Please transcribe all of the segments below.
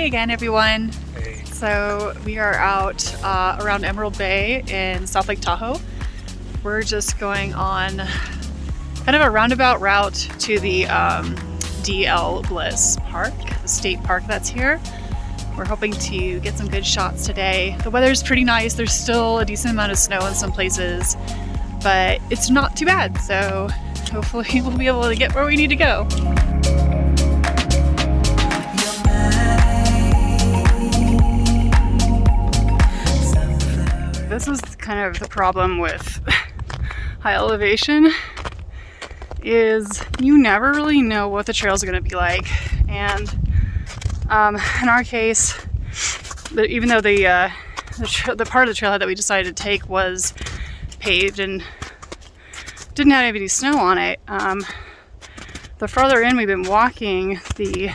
Hey again, everyone. Hey. So we are out around Emerald Bay in South Lake Tahoe. We're just going on kind of a roundabout route to the DL Bliss Park, the state park that's here. We're hoping to get some good shots today. The weather's pretty nice. There's still a decent amount of snow in some places, but it's not too bad. So hopefully we'll be able to get where we need to go. This is kind of the problem with high elevation, is you never really know what the trails are going to be like. And in our case, even though the part of the trailhead that we decided to take was paved and didn't have any snow on it, the farther in we've been walking, the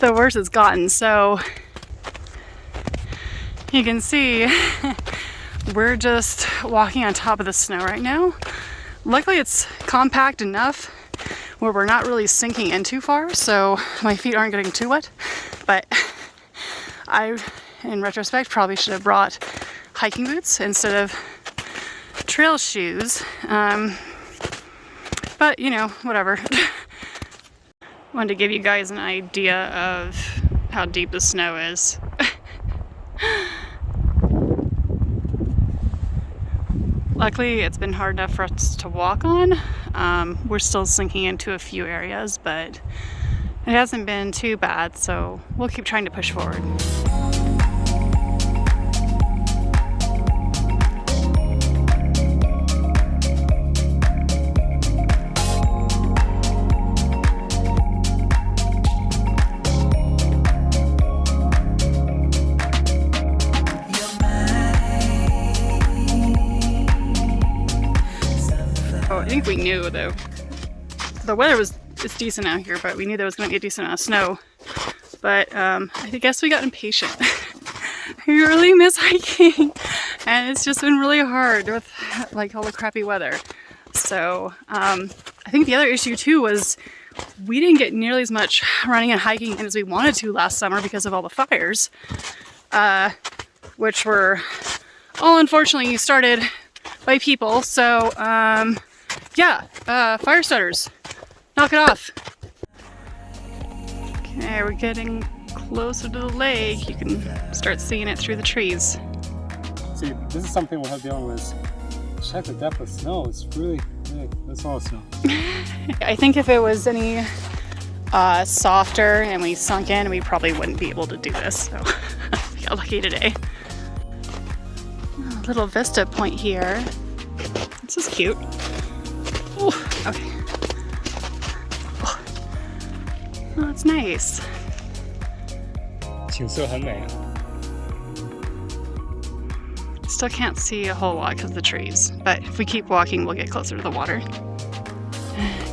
worse it's gotten. So you can see we're just walking on top of the snow right now. Luckily it's compact enough where we're not really sinking in too far, so my feet aren't getting too wet. But I, in retrospect, probably should have brought hiking boots instead of trail shoes. But you know, whatever. Wanted to give you guys an idea of how deep the snow is. Luckily, it's been hard enough for us to walk on. We're still sinking into a few areas, but it hasn't been too bad, so we'll keep trying to push forward. I think we knew though. The weather it's decent out here, but we knew there was going to be a decent amount of snow. But I guess we got impatient. We really miss hiking, and it's just been really hard with like all the crappy weather. So I think the other issue too was we didn't get nearly as much running and hiking as we wanted to last summer because of all the fires, which were all unfortunately started by people. So yeah, fire starters, knock it off. Okay, we're getting closer to the lake. You can start seeing it through the trees. See, this is something we'll have dealing with. Check the depth of snow. It's really big. That's all snow. I think if it was any softer and we sunk in, we probably wouldn't be able to do this. So we got lucky today. A little vista point here. This is cute. Ooh, okay. Oh, that's nice. 景色很美. Still can't see a whole lot because of the trees, but if we keep walking, we'll get closer to the water.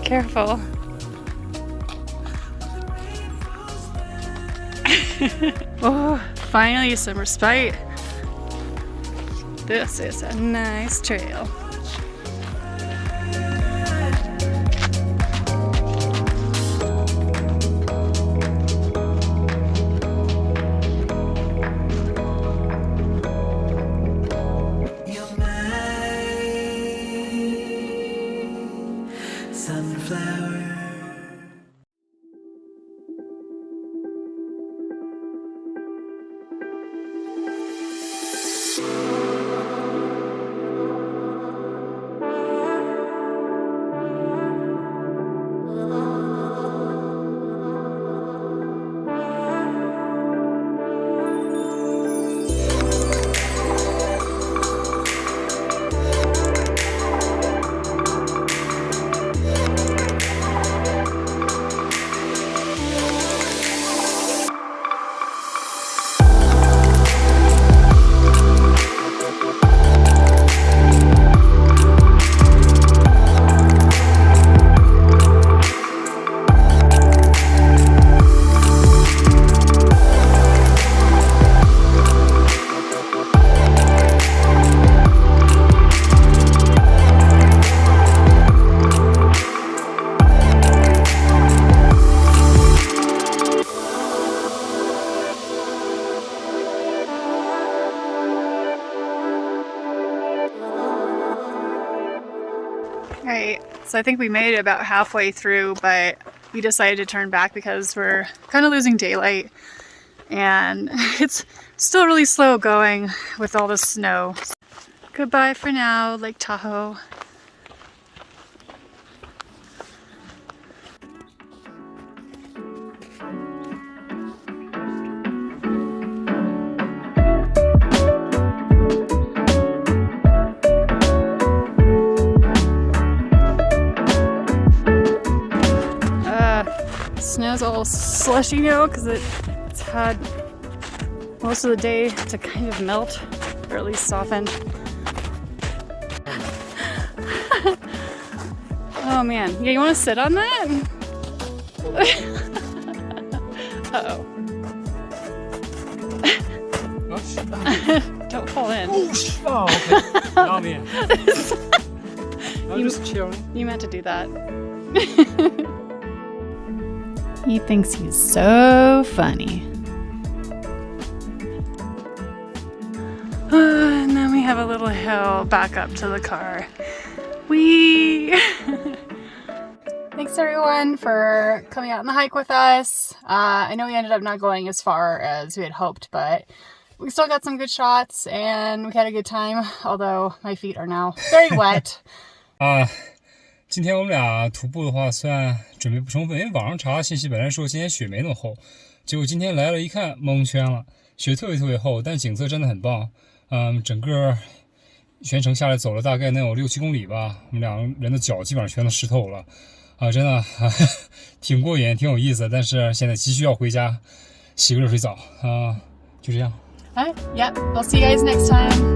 Careful. Oh, finally some respite. This is a nice trail. Alright, so I think we made it about halfway through, but we decided to turn back because we're kind of losing daylight and it's still really slow going with all the snow. Goodbye for now, Lake Tahoe. Snow's all slushy now because it's had most of the day to kind of melt or at least soften. Oh man, yeah, you want to sit on that? Uh-oh. Don't fall in. Oh, okay. Oh man. I'm just chilling. You meant to do that. He thinks he's so funny. And then we have a little hill back up to the car. Whee! Thanks everyone for coming out on the hike with us. I know we ended up not going as far as we had hoped, but we still got some good shots and we had a good time, although my feet are now very wet. 今天我们俩徒步的话算准备不充分，因为网上查信息本来说今天雪没那么厚，结果今天来了一看蒙圈了，雪特别厚，但景色真的很棒。整个全程下来走了大概能有6-7公里吧，我们两个人的脚基本上全都湿透了，真的挺过瘾，挺有意思。但是现在急需要回家洗个热水澡，就这样。Alright, yep, we'll see you guys next time.